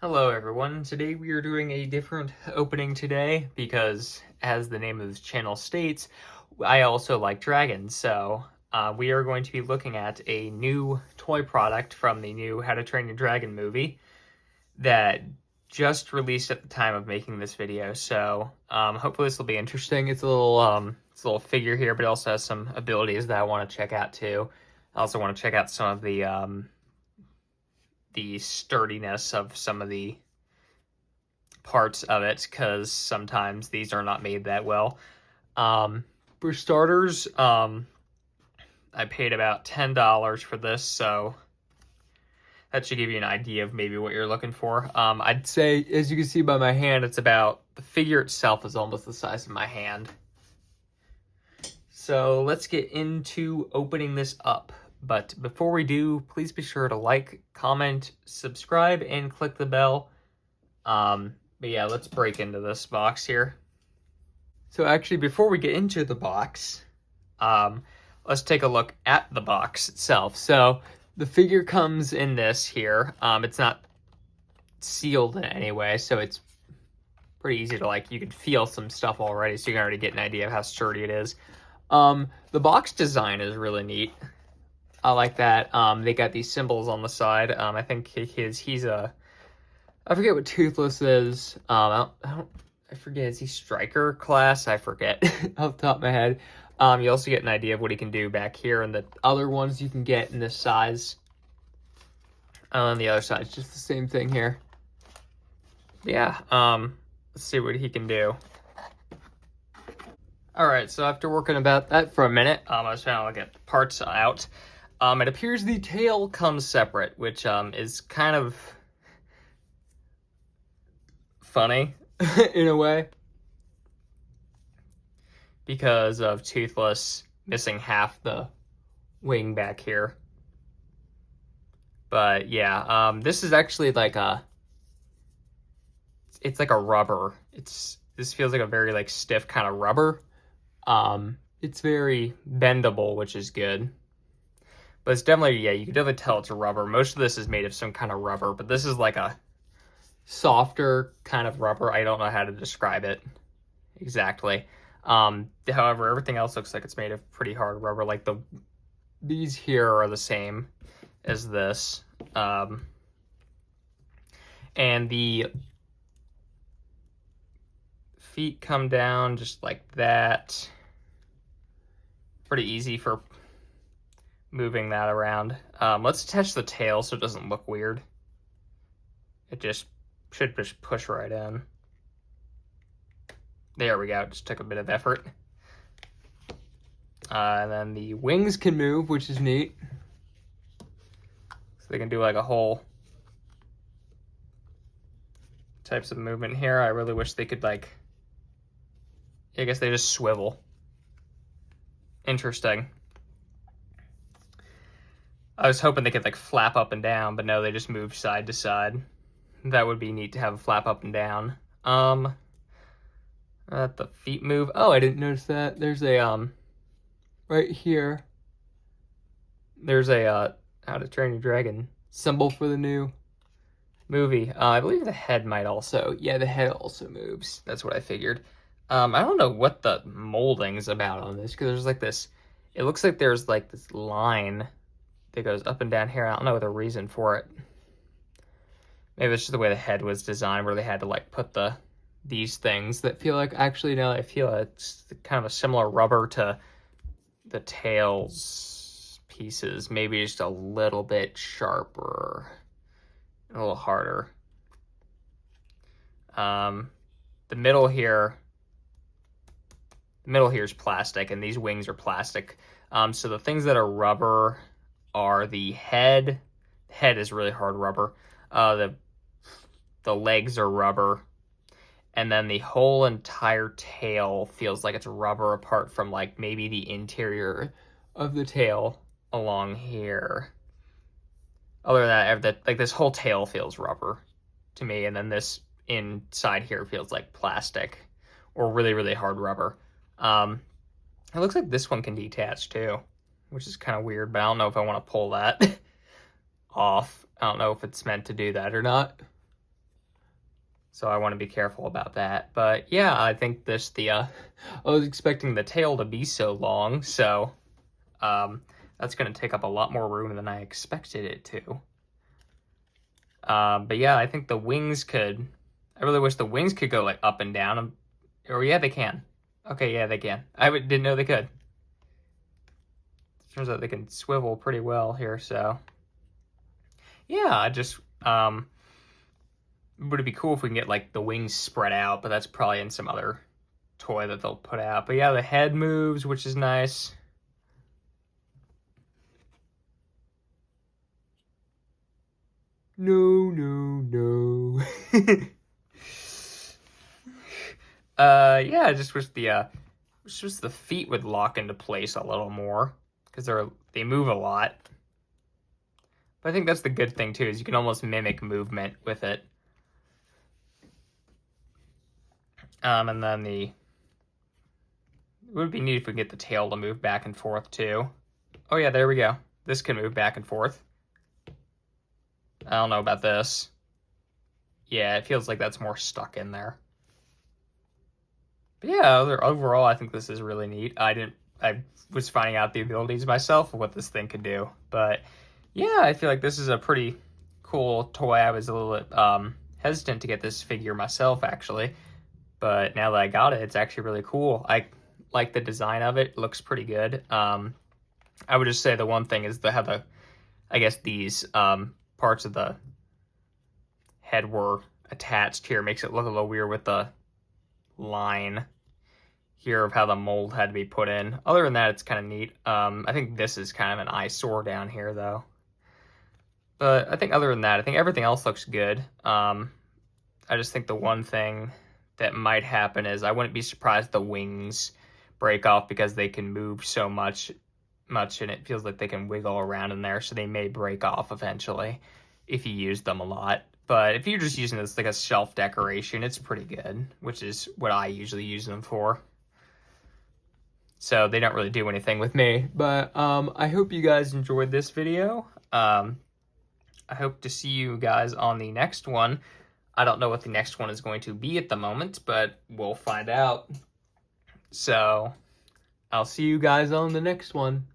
Hello everyone, today we are doing a different opening today because, as the name of this channel states, I also like dragons, so we are going to be looking at a new toy product from the new How to Train Your Dragon movie that just released at the time of making this video, so hopefully this will be interesting. It's a little figure here, but it also has some abilities that I want to check out too. I also want to check out some of the sturdiness of some of the parts of it, because sometimes these are not made that well. For starters, I paid about $10 for this, so that should give you an idea of maybe what you're looking for. I'd say, as you can see by my hand, the figure itself is almost the size of my hand. So let's get into opening this up. But before we do, please be sure to like, comment, subscribe, and click the bell. But yeah, let's break into this box here. So actually, before we get into the box, let's take a look at the box itself. So the figure comes in this here. It's not sealed in any way, so it's pretty easy to, you can feel some stuff already, so you can already get an idea of how sturdy it is. The box design is really neat. I like that. They got these symbols on the side. I think he's a, I forget what Toothless is. I forget, is he Striker class? I forget off the top of my head. You also get an idea of what he can do back here, and the other ones you can get in this size. On the other side, it's just the same thing here. Yeah, let's see what he can do. Alright, so after working about that for a minute, I was trying to look at the parts out. It appears the tail comes separate, which is kind of funny in a way, because of Toothless missing half the wing back here. But yeah, this is actually it's like a rubber. This feels like a very stiff kind of rubber. It's very bendable, which is good. But it's definitely, yeah, you can definitely tell it's a rubber. Most of this is made of some kind of rubber, but this is like a softer kind of rubber. I don't know how to describe it exactly. However, everything else looks like it's made of pretty hard rubber. Like these here are the same as this. And the feet come down just like that. Pretty easy for moving that around. Let's attach the tail so it doesn't look weird. It should just push right in. There we go, it just took a bit of effort. And then the wings can move, which is neat. So they can do like a whole types of movement here. I really wish they could I guess they just swivel. Interesting. I was hoping they could flap up and down, but no, they just move side to side. That would be neat to have a flap up and down. The feet move. Oh, I didn't notice that. There's a right here. There's a How to Train Your Dragon symbol for the new movie. I believe the head might also. Yeah, the head also moves. That's what I figured. I don't know what the molding's about on this, because there's this. It looks like there's this line that goes up and down here. I don't know the reason for it. Maybe it's just the way the head was designed, where they had to put these things that feel actually now I feel it's kind of a similar rubber to the tails pieces, maybe just a little bit sharper, a little harder. The middle here is plastic, and these wings are plastic. So the things that are rubber are the head. The head is really hard rubber. The legs are rubber, and then the whole entire tail feels like it's rubber, apart from maybe the interior of the tail along here. Other than that, this whole tail feels rubber to me, and then this inside here feels like plastic or really, really hard rubber. It looks like this one can detach too, which is kind of weird, but I don't know if I want to pull that off. I don't know if it's meant to do that or not. So I want to be careful about that. But yeah, I think I was expecting the tail to be so long, so that's going to take up a lot more room than I expected it to. But yeah, I think the wings I really wish the wings could go like up and down. Or yeah, they can. Okay, yeah, they can. Didn't know they could. Turns out they can swivel pretty well here, so. Yeah, would it be cool if we can get like the wings spread out, but that's probably in some other toy that they'll put out. But yeah, the head moves, which is nice. No. Yeah, I just wish the feet would lock into place a little more because they move a lot. But I think that's the good thing too, is you can almost mimic movement with it. And then it would be neat if we get the tail to move back and forth too. Oh yeah, there we go. This can move back and forth. I don't know about this. Yeah, it feels like that's more stuck in there. But yeah, overall, I think this is really neat. I was finding out the abilities myself of what this thing could do. But yeah, I feel like this is a pretty cool toy. I was a little bit hesitant to get this figure myself, actually. But now that I got it, it's actually really cool. I like the design of it. It looks pretty good. I would just say the one thing is I guess these parts of the head were attached here. Makes it look a little weird with the line here of how the mold had to be put in. Other than that, it's kind of neat. I think this is kind of an eyesore down here, though. But I think other than that, I think everything else looks good. I just think the one thing that might happen is I wouldn't be surprised the wings break off because they can move so much and it feels like they can wiggle around in there, so they may break off eventually if you use them a lot. But if you're just using this like a shelf decoration, it's pretty good, which is what I usually use them for. So they don't really do anything with me. But I hope you guys enjoyed this video. I hope to see you guys on the next one. I don't know what the next one is going to be at the moment, but we'll find out. So I'll see you guys on the next one.